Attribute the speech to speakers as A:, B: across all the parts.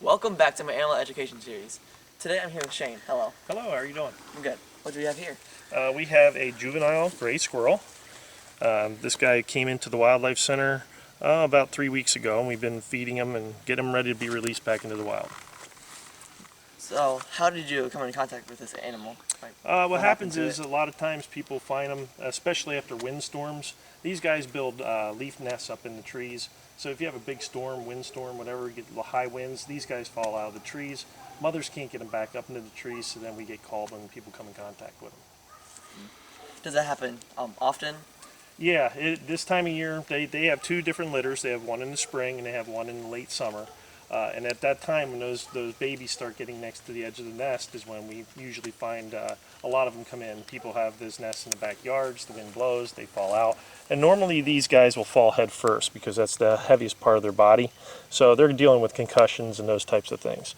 A: Welcome back to my animal education series. Today I'm here with Shane. Hello.
B: Hello, how are you doing?
A: I'm good. What do we have here?
B: We have a juvenile gray squirrel. This guy came into the wildlife center about 3 weeks ago, and we've been feeding him and getting him ready to be released back into the wild.
A: So, how did you come in contact with this animal?
B: What happens is a lot of times people find them, especially after windstorms. These guys build leaf nests up in the trees. So if you have a big storm, windstorm, whatever, you get high winds, these guys fall out of the trees. Mothers can't get them back up into the trees, so then we get called when people come in contact with them.
A: Does that happen often?
B: Yeah, this time of year, they have two different litters. They have one in the spring and they have one in the late summer. And at that time, when those babies start getting next to the edge of the nest, is when we usually find a lot of them come in. People have those nests in the backyards, the wind blows, they fall out. And normally these guys will fall head first because that's the heaviest part of their body. So they're dealing with concussions and those types of things.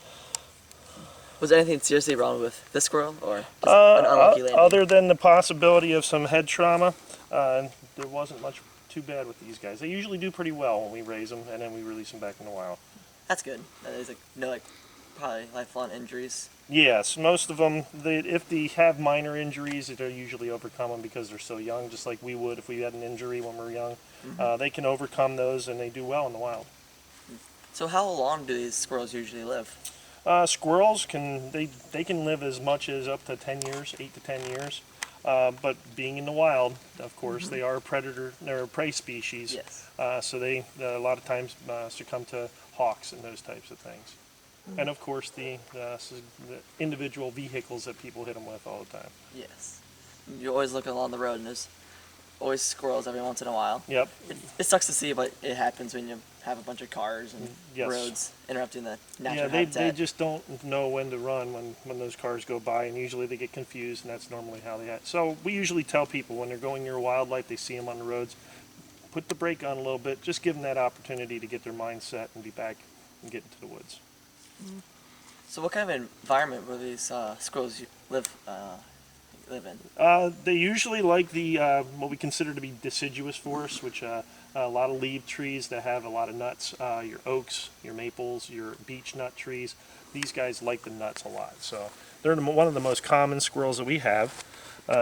A: Was there anything seriously wrong with this squirrel, or just an unlucky landing?
B: Other than the possibility of some head trauma, there wasn't much too bad with these guys. They usually do pretty well when we raise them and then we release them back in the wild.
A: That's good. That is probably lifelong injuries.
B: Yes, most of them, if they have minor injuries, they'll usually overcome them because they're so young, just like we would if we had an injury when we were young. They can overcome those and they do well in the wild.
A: So how long do these squirrels usually live?
B: Squirrels can live as much as up to 10 years, 8 to 10 years. But being in the wild, of course, they are a predator, they're a prey species.
A: Yes.
B: So they a lot of times succumb to hawks and those types of things. And of course the individual vehicles that people hit them with all the time.
A: Yes. You're always looking along the road and there's always squirrels every once in a while.
B: Yep.
A: It sucks to see, but it happens when you have a bunch of cars and
B: Yes.
A: roads interrupting the natural
B: Yeah,
A: habitat.
B: they just don't know when to run when those cars go by, and usually they get confused, and that's normally how they act. So we usually tell people when they're going near wildlife, they see them on the roads, put the brake on a little bit, just give them that opportunity to get their mind set and be back and get into the woods.
A: So what kind of environment will these squirrels live in?
B: They usually like the what we consider to be deciduous forests, which a lot of leaf trees that have a lot of nuts, your oaks, your maples, your beech nut trees. These guys like the nuts a lot. So they're one of the most common squirrels that we have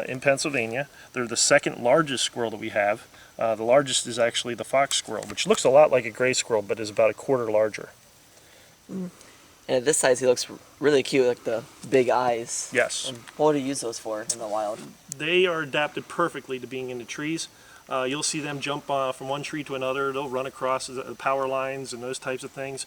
B: in Pennsylvania. They're the second largest squirrel that we have. The largest is actually the fox squirrel, which looks a lot like a gray squirrel, but is about a quarter larger.
A: And at this size, he looks really cute, like the big eyes.
B: Yes.
A: And what do you use those for in the wild?
B: They are adapted perfectly to being in the trees. You'll see them jump from one tree to another. They'll run across the power lines and those types of things.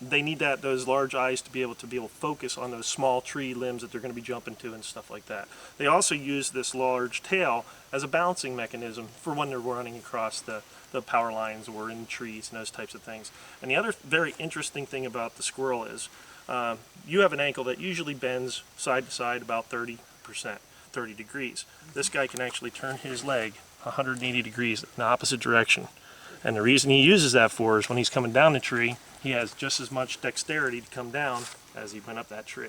B: They need those large eyes to be able to focus on those small tree limbs that they're going to be jumping to and stuff like that. They also use this large tail as a balancing mechanism for when they're running across the power lines or in trees and those types of things. And the other very interesting thing about the squirrel is you have an ankle that usually bends side to side about 30%, 30 degrees. This guy can actually turn his leg 180 degrees in the opposite direction. And the reason he uses that for is when he's coming down the tree, he has just as much dexterity to come down as he went up that tree.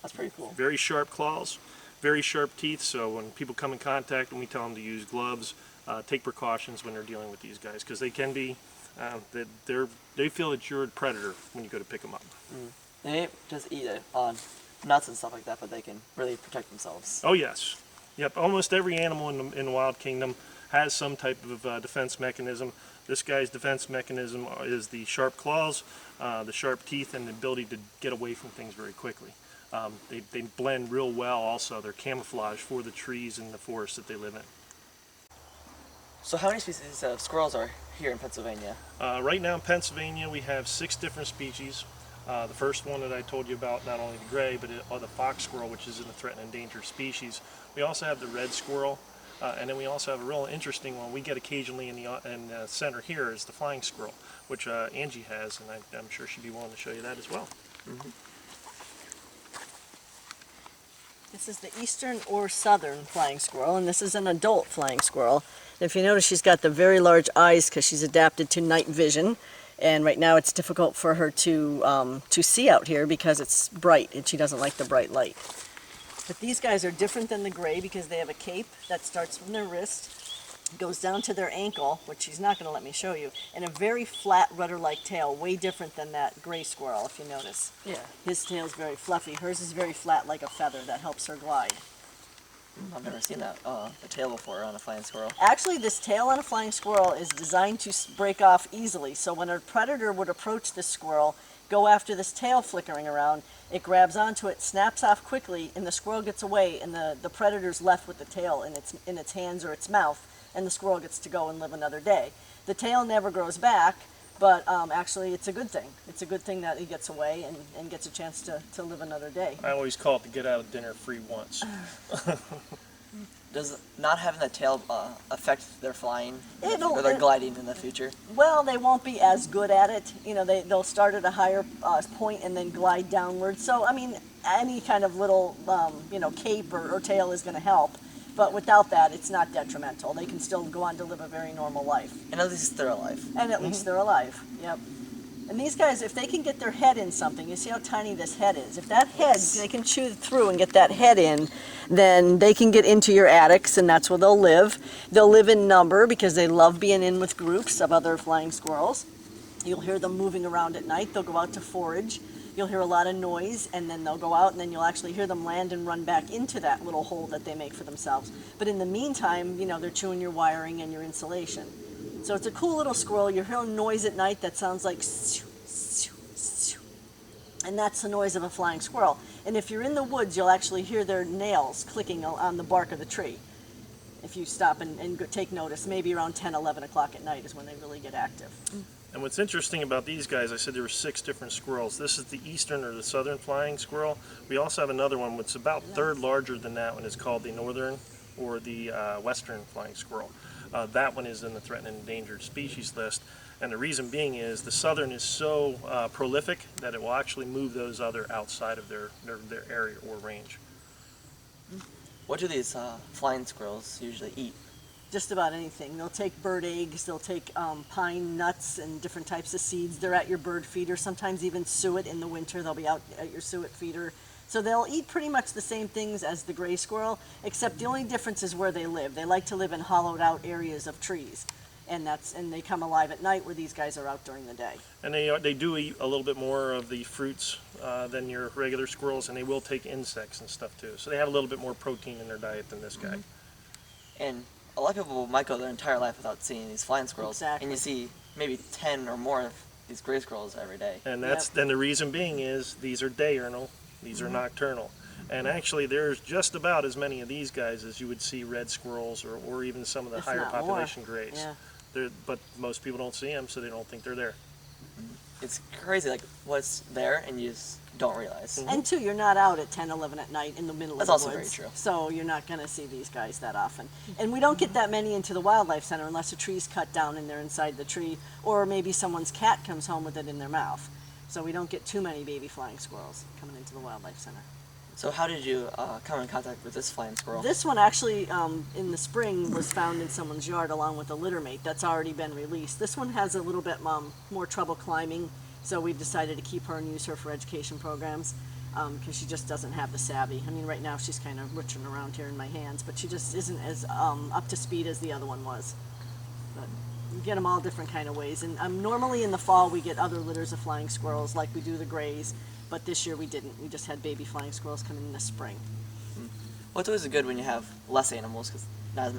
A: That's pretty cool.
B: Very sharp claws, very sharp teeth, so when people come in contact and we tell them to use gloves, take precautions when they're dealing with these guys, because they can be, they feel that you're a predator when you go to pick them up.
A: They just eat it on nuts and stuff like that, but they can really protect themselves.
B: Oh yes. Yep, almost every animal in the wild kingdom has some type of defense mechanism. This guy's defense mechanism is the sharp claws, the sharp teeth, and the ability to get away from things very quickly. They blend real well also. They're camouflage for the trees and the forests that they live in.
A: So how many species of squirrels are here in Pennsylvania?
B: Right now in Pennsylvania we have 6 different species. The first one that I told you about, not only the gray, but the fox squirrel, which is in the threatened and endangered species. We also have the red squirrel, and then we also have a real interesting one we get occasionally in the center here is the flying squirrel, which Angie has, and I'm sure she'd be willing to show you that as well.
C: This is the eastern or southern flying squirrel, and this is an adult flying squirrel. And if you notice, she's got the very large eyes because she's adapted to night vision. And right now it's difficult for her to see out here because it's bright and she doesn't like the bright light. But these guys are different than the gray because they have a cape that starts from their wrist goes down to their ankle, which he's not going to let me show you, and a very flat rudder-like tail, way different than that gray squirrel, if you notice.
A: Yeah.
C: His tail's very fluffy. Hers is very flat like a feather that helps her glide.
A: I've never seen that the tail before on a flying squirrel.
C: Actually, this tail on a flying squirrel is designed to break off easily, so when a predator would approach this squirrel, go after this tail flickering around, it grabs onto it, snaps off quickly, and the squirrel gets away, and the predator's left with the tail in its hands or its mouth, and the squirrel gets to go and live another day. The tail never grows back, but actually it's a good thing. It's a good thing that he gets away and gets a chance to live another day.
B: I always call it the get out of dinner free once.
A: Does not having the tail affect their flying
C: It'll-
A: or their gliding in the future?
C: Well, they won't be as good at it. You know, they'll start at a higher point and then glide downward. So, I mean, any kind of little, cape or tail is going to help. But without that, it's not detrimental. They can still go on to live a very normal life.
A: And at least they're alive.
C: And at least they're alive. Yep. And these guys, if they can get their head in something, you see how tiny this head is. If that head, they can chew through and get that head in, then they can get into your attics, and that's where they'll live. They'll live in number because they love being in with groups of other flying squirrels. You'll hear them moving around at night. They'll go out to forage. You'll hear a lot of noise, and then they'll go out, and then you'll actually hear them land and run back into that little hole that they make for themselves. But in the meantime, they're chewing your wiring and your insulation. So it's a cool little squirrel. You hear a noise at night that sounds like shoo, shoo, shoo. And that's the noise of a flying squirrel. And if you're in the woods, you'll actually hear their nails clicking on the bark of the tree. If you stop and take notice, maybe around 10, 11 o'clock at night is when they really get active.
B: And what's interesting about these guys, I said there were 6 different squirrels. This is the eastern or the southern flying squirrel. We also have another one that's about third larger than that one. It's called the northern or the western flying squirrel. That one is in the threatened and endangered species list. And the reason being is the southern is so prolific that it will actually move those other outside of their area or range.
A: What do these flying squirrels usually eat?
C: Just about anything. They'll take bird eggs, they'll take pine nuts and different types of seeds. They're at your bird feeder, sometimes even suet in the winter. They'll be out at your suet feeder. So they'll eat pretty much the same things as the gray squirrel, except the only difference is where they live. They like to live in hollowed out areas of trees. And they come alive at night where these guys are out during the day.
B: And they do eat a little bit more of the fruits than your regular squirrels, and they will take insects and stuff too. So they have a little bit more protein in their diet than this guy.
A: And a lot of people might go their entire life without seeing these flying squirrels.
C: Exactly.
A: And you see maybe 10 or more of these gray squirrels every day.
B: And then the reason being is these are diurnal, these are nocturnal. And actually there's just about as many of these guys as you would see red squirrels or even some of the
C: If
B: higher
C: not more.
B: population grays.
C: Yeah.
B: But most people don't see them, so they don't think they're there.
A: It's crazy, like what's there and you just don't realize.
C: And two, you're not out at 10, 11 at night in the middle
A: That's
C: of the
A: also
C: woods.
A: very true.
C: So you're not going to see these guys that often. And we don't get that many into the wildlife center unless a tree's cut down and they're inside the tree, or maybe someone's cat comes home with it in their mouth. So we don't get too many baby flying squirrels coming into the wildlife center.
A: So how did you come in contact with this flying squirrel?
C: This one actually, in the spring, was found in someone's yard along with a litter mate that's already been released. This one has a little bit more trouble climbing, so we've decided to keep her and use her for education programs because she just doesn't have the savvy. I mean, right now she's kind of rooting around here in my hands, but she just isn't as up to speed as the other one was. But we get them all different kind of ways. And normally in the fall we get other litters of flying squirrels like we do the grays. But this year we didn't. We just had baby flying squirrels come in the spring.
A: Well, it's always good when you have less animals because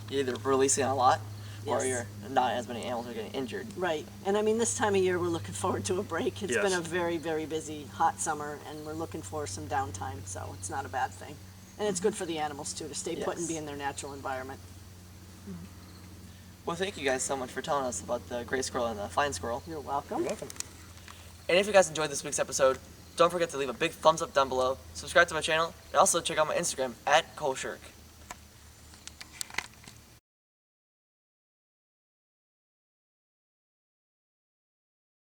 A: you're either releasing a lot or
C: Yes.
A: you're not as many animals are getting injured.
C: Right. And I mean, this time of year we're looking forward to a break. It's
B: Yes.
C: been a very, very busy, hot summer, and we're looking for some downtime, so it's not a bad thing. And it's good for the animals, too, to stay put and be in their natural environment.
A: Well, thank you guys so much for telling us about the gray squirrel and the flying squirrel.
C: You're welcome.
B: You're welcome.
A: And if you guys enjoyed this week's episode, don't forget to leave a big thumbs up down below, subscribe to my channel, and also check out my Instagram @KohlShirk.